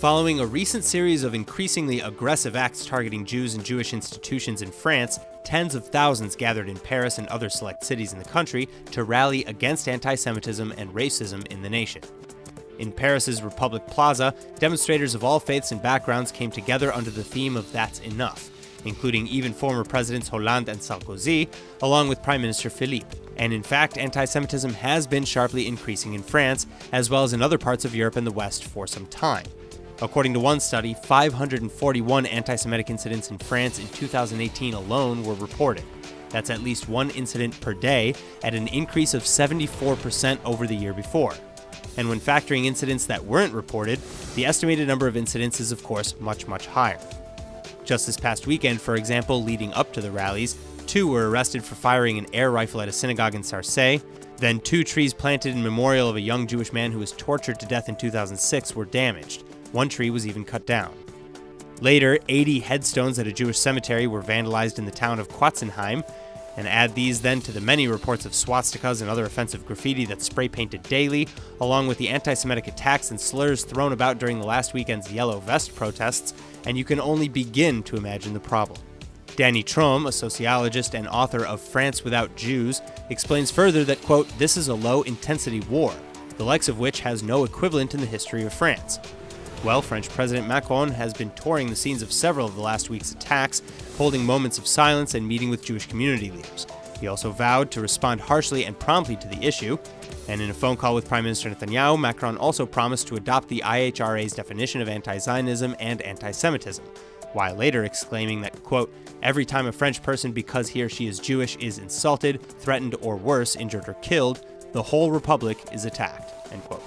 Following a recent series of increasingly aggressive acts targeting Jews and Jewish institutions in France, tens of thousands gathered in Paris and other select cities in the country to rally against anti-Semitism and racism in the nation. In Paris's Republic Plaza, demonstrators of all faiths and backgrounds came together under the theme of "That's Enough," including even former Presidents Hollande and Sarkozy, along with Prime Minister Philippe. And in fact, anti-Semitism has been sharply increasing in France, as well as in other parts of Europe and the West for some time. According to one study, 541 anti-Semitic incidents in France in 2018 alone were reported. That's at least one incident per day, at an increase of 74% over the year before. And when factoring incidents that weren't reported, the estimated number of incidents is of course much, much higher. Just this past weekend, for example, leading up to the rallies, 2 were arrested for firing an air rifle at a synagogue in Sarcey. Then 2 trees planted in memorial of a young Jewish man who was tortured to death in 2006 were damaged. 1 tree was even cut down. Later, 80 headstones at a Jewish cemetery were vandalized in the town of Quatzenheim, and add these then to the many reports of swastikas and other offensive graffiti that's spray-painted daily, along with the anti-Semitic attacks and slurs thrown about during the last weekend's Yellow Vest protests, and you can only begin to imagine the problem. Danny Trom, a sociologist and author of France Without Jews, explains further that, quote, "This is a low-intensity war, the likes of which has no equivalent in the history of France." Well, French President Macron has been touring the scenes of several of the last week's attacks, holding moments of silence and meeting with Jewish community leaders. He also vowed to respond harshly and promptly to the issue, and in a phone call with Prime Minister Netanyahu, Macron also promised to adopt the IHRA's definition of anti-Zionism and anti-Semitism, while later exclaiming that, quote, "Every time a French person because he or she is Jewish is insulted, threatened, or worse, injured or killed, the whole republic is attacked," end quote.